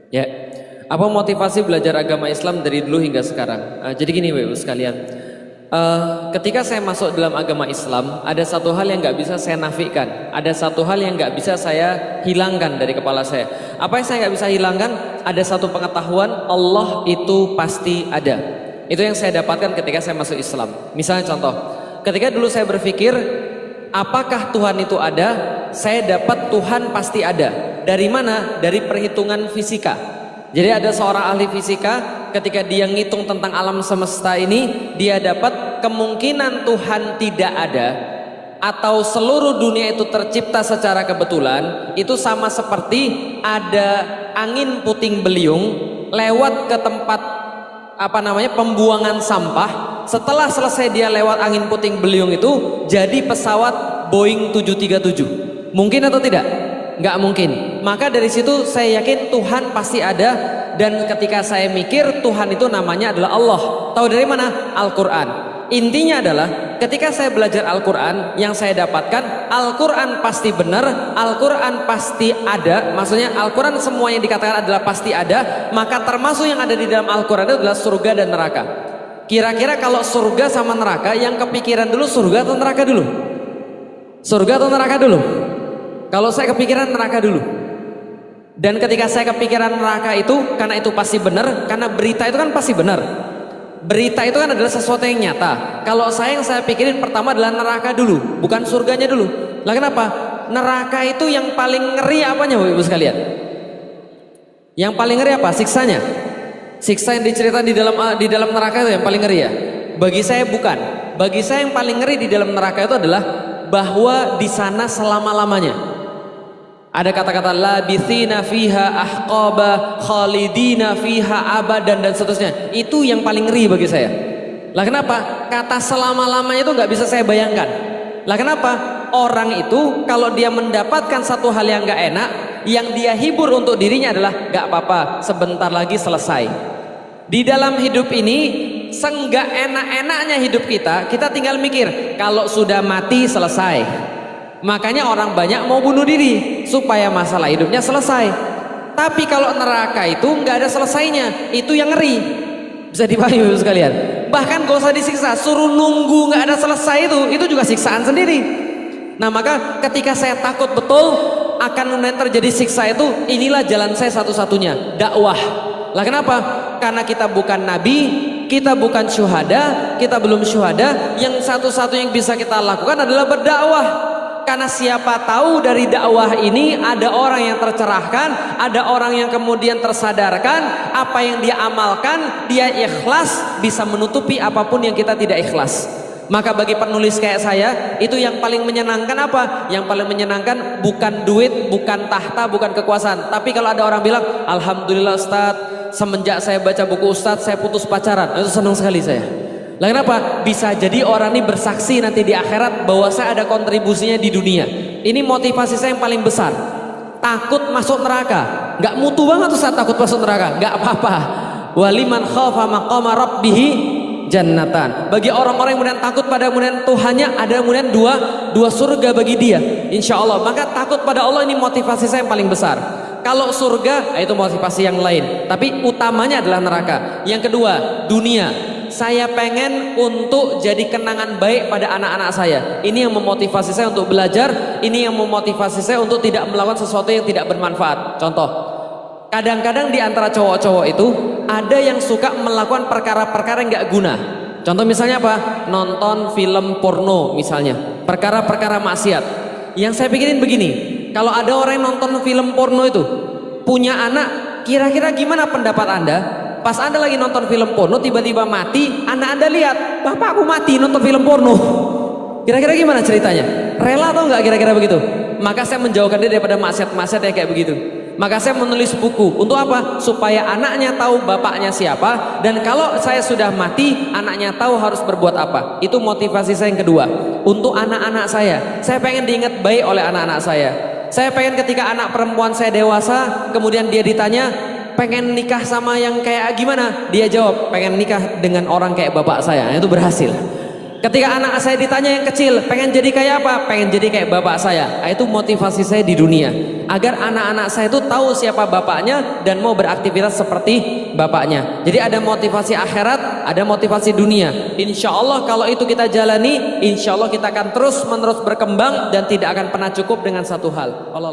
Ya, apa motivasi belajar agama Islam dari dulu hingga sekarang? Jadi gini Bapak Ibu sekalian, ketika saya masuk dalam agama Islam, ada satu hal yang nggak bisa saya nafikan, ada satu hal yang nggak bisa saya hilangkan dari kepala saya. Apa yang saya nggak bisa hilangkan? Ada satu pengetahuan, Allah itu pasti ada. Itu yang saya dapatkan ketika saya masuk Islam. Misalnya contoh, ketika dulu saya berpikir, apakah Tuhan itu ada? Saya dapat Tuhan pasti ada. Dari mana? Dari perhitungan fisika. Jadi ada seorang ahli fisika, ketika dia ngitung tentang alam semesta ini, dia dapat kemungkinan Tuhan tidak ada atau seluruh dunia itu tercipta secara kebetulan, itu sama seperti ada angin puting beliung lewat ke tempat pembuangan sampah. Setelah selesai dia lewat angin puting beliung itu, jadi pesawat Boeing 737. Mungkin atau tidak? Nggak mungkin. Maka dari situ saya yakin Tuhan pasti ada. Dan ketika saya mikir, Tuhan itu namanya adalah Allah. Tahu dari mana? Al-Quran. Intinya adalah ketika saya belajar Al-Quran, yang saya dapatkan Al-Quran pasti benar, Al-Quran pasti ada. Maksudnya Al-Quran semua yang dikatakan adalah pasti ada. Maka termasuk yang ada di dalam Al-Quran itu adalah surga dan neraka. Kira-kira kalau surga sama neraka, yang kepikiran dulu surga atau neraka dulu? Surga atau neraka dulu? Kalau saya kepikiran neraka dulu. Dan ketika saya kepikiran neraka itu, karena itu pasti benar, karena berita itu kan pasti benar. Berita itu kan adalah sesuatu yang nyata. Kalau yang saya pikirin pertama adalah neraka dulu, bukan surganya dulu. Lah kenapa? Neraka itu yang paling ngeri apanya Bapak Ibu sekalian? Yang paling ngeri apa? Siksanya. Siksa yang diceritakan di dalam neraka itu yang paling ngeri ya? Bagi saya bukan. Bagi saya yang paling ngeri di dalam neraka itu adalah bahwa di sana selama-lamanya. Ada kata-kata labithina fiha ahqaba khalidina fiha abadan dan seterusnya. Itu yang paling ngeri bagi saya. Lah kenapa? Kata selama-lamanya itu nggak bisa saya bayangkan. Lah kenapa? Orang itu kalau dia mendapatkan satu hal yang nggak enak, yang dia hibur untuk dirinya adalah nggak apa-apa, sebentar lagi selesai. Di dalam hidup ini, senggak enak-enaknya hidup kita tinggal mikir kalau sudah mati selesai. Makanya orang banyak mau bunuh diri supaya masalah hidupnya selesai. Tapi kalau neraka itu nggak ada selesainya, itu yang ngeri. Bisa dipahami Bapak sekalian. Bahkan gak usah disiksa, suruh nunggu nggak ada selesai itu juga siksaan sendiri. Nah maka ketika saya takut betul akan terjadi siksa itu, inilah jalan saya satu-satunya, dakwah. Lah kenapa? Karena kita bukan nabi, kita bukan syuhada, kita belum syuhada. Yang satu-satunya yang bisa kita lakukan adalah berdakwah. Karena siapa tahu dari dakwah ini ada orang yang tercerahkan, ada orang yang kemudian tersadarkan, apa yang dia amalkan, dia ikhlas, bisa menutupi apapun yang kita tidak ikhlas. Maka bagi penulis kayak saya, itu yang paling menyenangkan apa? Yang paling menyenangkan bukan duit, bukan tahta, bukan kekuasaan. Tapi kalau ada orang bilang, alhamdulillah Ustadz, semenjak saya baca buku Ustadz, saya putus pacaran. Itu senang sekali saya. Lah kenapa? Bisa jadi orang ini bersaksi nanti di akhirat bahwa saya ada kontribusinya di dunia. Ini motivasi saya yang paling besar. Takut masuk neraka, nggak mutu banget tuh saat takut masuk neraka, nggak apa-apa. Waliman khafa maqama rabbihi jannatan. Bagi orang-orang yang kemudian takut pada kemudian Tuhannya, ada kemudian dua surga bagi dia, insya Allah. Maka takut pada Allah ini motivasi saya yang paling besar. Kalau surga itu motivasi yang lain, tapi utamanya adalah neraka. Yang kedua, dunia. Saya pengen untuk jadi kenangan baik pada anak-anak saya. Ini yang memotivasi saya untuk belajar. Ini yang memotivasi saya untuk tidak melakukan sesuatu yang tidak bermanfaat. Contoh, kadang-kadang di antara cowok-cowok itu ada yang suka melakukan perkara-perkara yang gak guna. Contoh misalnya apa? Nonton film porno misalnya, perkara-perkara maksiat. Yang saya pikirin begini, kalau ada orang yang nonton film porno itu punya anak, kira-kira gimana pendapat Anda? Pas Anda lagi nonton film porno, tiba-tiba mati, anak Anda lihat, bapakku mati nonton film porno. Kira-kira gimana ceritanya? Rela atau enggak kira-kira begitu? Maka saya menjauhkan dia daripada maksiat-maksiat yang kayak begitu. Maka saya menulis buku. Untuk apa? Supaya anaknya tahu bapaknya siapa. Dan kalau saya sudah mati, anaknya tahu harus berbuat apa. Itu motivasi saya yang kedua. Untuk anak-anak saya pengen diingat baik oleh anak-anak saya. Saya pengen ketika anak perempuan saya dewasa, kemudian dia ditanya, pengen nikah sama yang kayak gimana? Dia jawab, pengen nikah dengan orang kayak bapak saya. Itu berhasil. Ketika anak saya ditanya yang kecil, pengen jadi kayak apa? Pengen jadi kayak bapak saya. Itu motivasi saya di dunia. Agar anak-anak saya itu tahu siapa bapaknya dan mau beraktivitas seperti bapaknya. Jadi ada motivasi akhirat, ada motivasi dunia. Insya Allah kalau itu kita jalani, insya Allah kita akan terus menerus berkembang dan tidak akan pernah cukup dengan satu hal. Allah